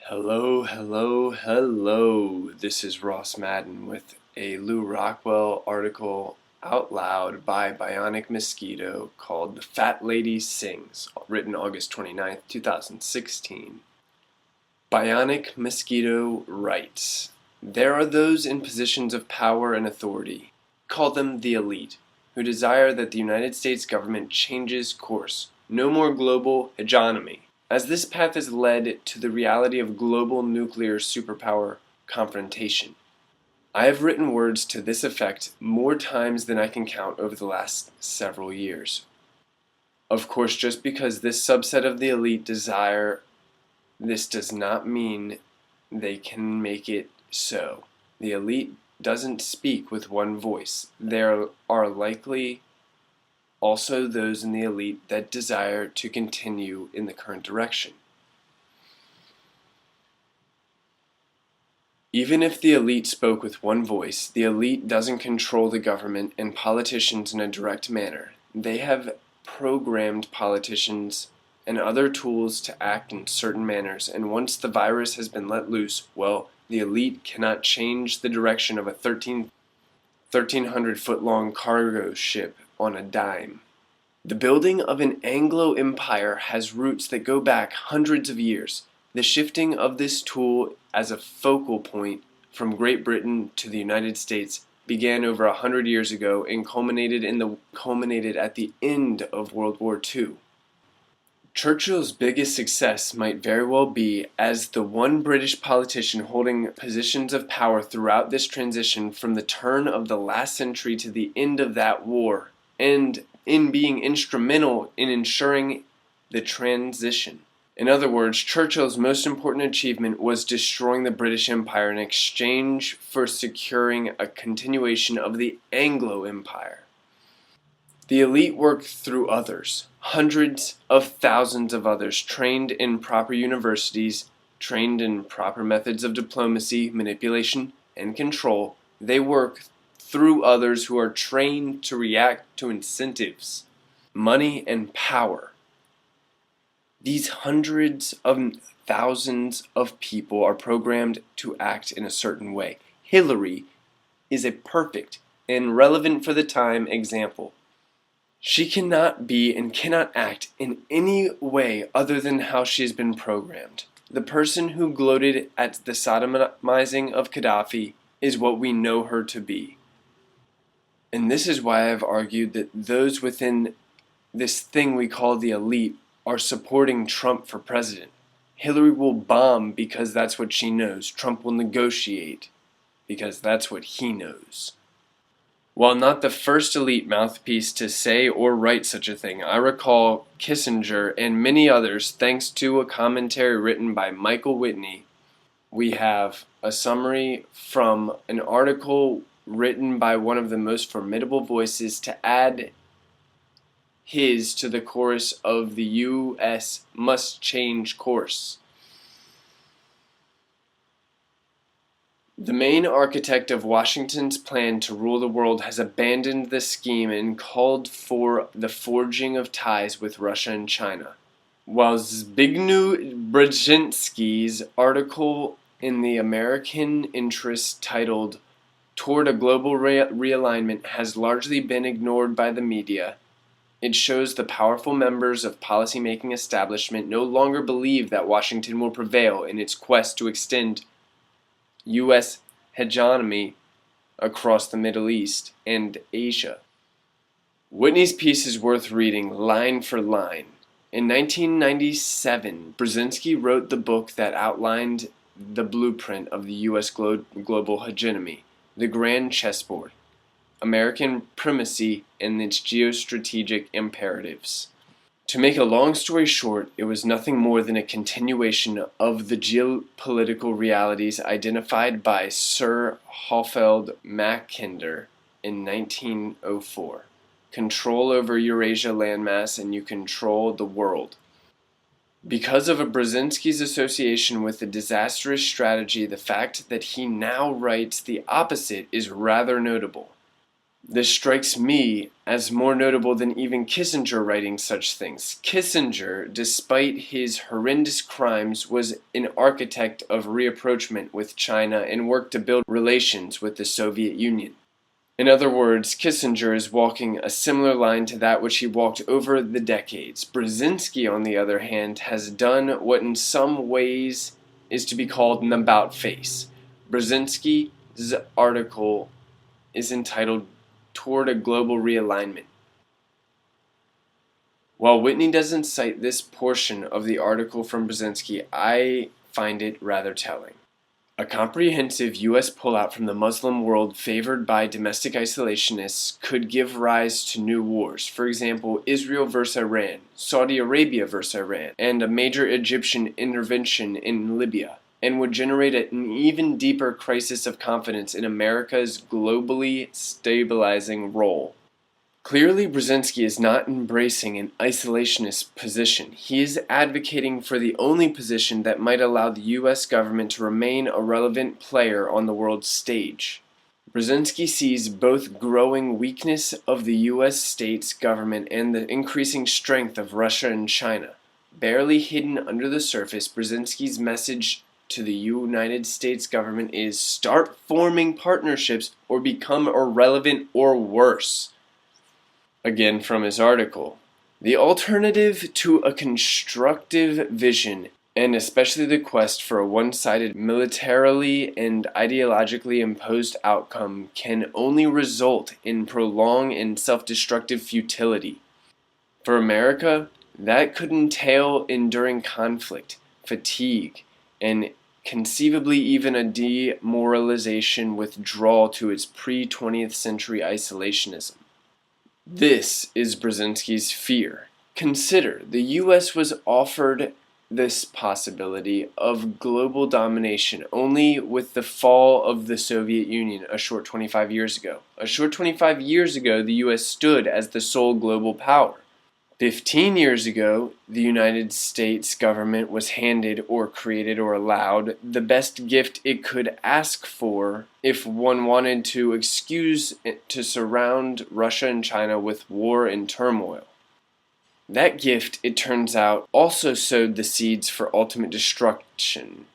Hello. This is Ross Madden with a Lou Rockwell article out loud by Bionic Mosquito called The Fat Lady Sings, written August 29th, 2016. Bionic Mosquito writes, "There are those in positions of power and authority, call them the elite, who desire that the United States government changes course. No more global hegemony. As this path has led to the reality of global nuclear superpower confrontation. I have written words to this effect more times than I can count over the last several years. Of course, just because this subset of the elite desire this does not mean they can make it so. The elite doesn't speak with one voice. There are likely also those in the elite that desire to continue in the current direction. Even if the elite spoke with one voice, the elite doesn't control the government and politicians in a direct manner. They have programmed politicians and other tools to act in certain manners, and once the virus has been let loose, well, the elite cannot change the direction of a 1,300-foot-long cargo ship on a dime. The building of an Anglo empire has roots that go back hundreds of years. The shifting of this tool as a focal point from Great Britain to the United States began over 100 years ago and culminated at the end of World War II. Churchill's biggest success might very well be as the one British politician holding positions of power throughout this transition from the turn of the last century to the end of that war, and in being instrumental in ensuring the transition. In other words, Churchill's most important achievement was destroying the British Empire in exchange for securing a continuation of the Anglo Empire. The elite worked through others, hundreds of thousands of others trained in proper universities, trained in proper methods of diplomacy, manipulation, and control. They work through others who are trained to react to incentives, money, and power. These hundreds of thousands of people are programmed to act in a certain way. Hillary is a perfect and relevant for the time example. She cannot be and cannot act in any way other than how she has been programmed. The person who gloated at the sodomizing of Gaddafi is what we know her to be. And this is why I've argued that those within this thing we call the elite are supporting Trump for president. Hillary will bomb because that's what she knows. Trump will negotiate because that's what he knows. While not the first elite mouthpiece to say or write such a thing, I recall Kissinger and many others, thanks to a commentary written by Michael Whitney. We have a summary from an article written by one of the most formidable voices to add his to the chorus of the U.S. must change course. The main architect of Washington's plan to rule the world has abandoned the scheme and called for the forging of ties with Russia and China. While Zbigniew Brzezinski's article in the American Interest titled Toward a Global Realignment has largely been ignored by the media, it shows the powerful members of policymaking establishment no longer believe that Washington will prevail in its quest to extend U.S. hegemony across the Middle East and Asia. Whitney's piece is worth reading line for line. In 1997, Brzezinski wrote the book that outlined the blueprint of the U.S. global hegemony, the Grand Chessboard, American primacy, and its geostrategic imperatives. To make a long story short, it was nothing more than a continuation of the geopolitical realities identified by Sir Halfeld Mackinder in 1904. Control over Eurasia landmass and you control the world. Because of Brzezinski's association with the disastrous strategy, the fact that he now writes the opposite is rather notable. This strikes me as more notable than even Kissinger writing such things. Kissinger, despite his horrendous crimes, was an architect of rapprochement with China and worked to build relations with the Soviet Union. In other words, Kissinger is walking a similar line to that which he walked over the decades. Brzezinski, on the other hand, has done what in some ways is to be called an about-face. Brzezinski's article is entitled Toward a Global Realignment. While Whitney doesn't cite this portion of the article from Brzezinski, I find it rather telling. A comprehensive U.S. pullout from the Muslim world favored by domestic isolationists could give rise to new wars. For example, Israel versus Iran, Saudi Arabia versus Iran, and a major Egyptian intervention in Libya, and would generate an even deeper crisis of confidence in America's globally stabilizing role. Clearly, Brzezinski is not embracing an isolationist position. He is advocating for the only position that might allow the U.S. government to remain a relevant player on the world stage. Brzezinski sees both growing weakness of the U.S. states government and the increasing strength of Russia and China. Barely hidden under the surface, Brzezinski's message to the United States government is start forming partnerships or become irrelevant or worse. Again from his article. The alternative to a constructive vision, and especially the quest for a one-sided militarily and ideologically imposed outcome, can only result in prolonged and self-destructive futility. For America, that could entail enduring conflict, fatigue, and conceivably even a demoralization withdrawal to its pre-20th century isolationism. This is Brzezinski's fear. Consider, the U.S. was offered this possibility of global domination only with the fall of the Soviet Union a short 25 years ago. A short 25 years ago, the U.S. stood as the sole global power. 15 years ago, the United States government was handed or created or allowed the best gift it could ask for if one wanted to excuse it to surround Russia and China with war and turmoil. That gift, it turns out, also sowed the seeds for ultimate destruction.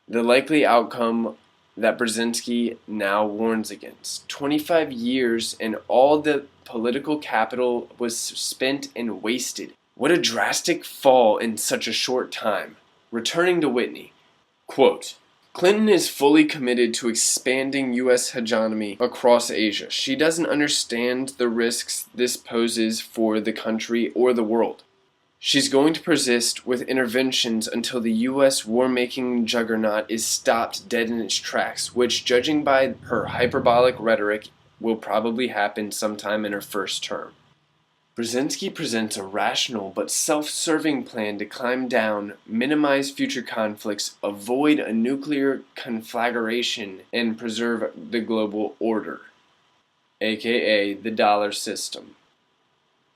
The likely outcome that Brzezinski now warns against. 25 years and all the political capital was spent and wasted. What a drastic fall in such a short time. Returning to Whitney, quote, Clinton is fully committed to expanding U.S. hegemony across Asia. She doesn't understand the risks this poses for the country or the world. She's going to persist with interventions until the U.S. war-making juggernaut is stopped dead in its tracks, which, judging by her hyperbolic rhetoric, will probably happen sometime in her first term. Brzezinski presents a rational but self-serving plan to climb down, minimize future conflicts, avoid a nuclear conflagration, and preserve the global order, aka the dollar system.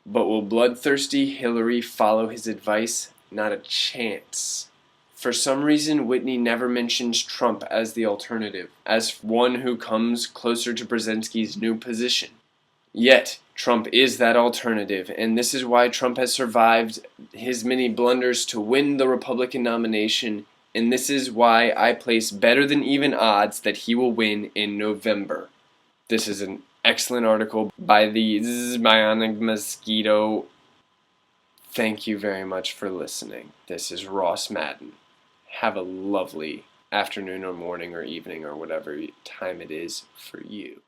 But will bloodthirsty Hillary follow his advice? Not a chance. For some reason, Whitney never mentions Trump as the alternative, as one who comes closer to Brzezinski's new position. Yet, Trump is that alternative, and this is why Trump has survived his many blunders to win the Republican nomination, and this is why I place better than even odds that he will win in November. This is an excellent article by the Bionic Mosquito. Thank you very much for listening. This is Ross Madden. Have a lovely afternoon or morning or evening or whatever time it is for you.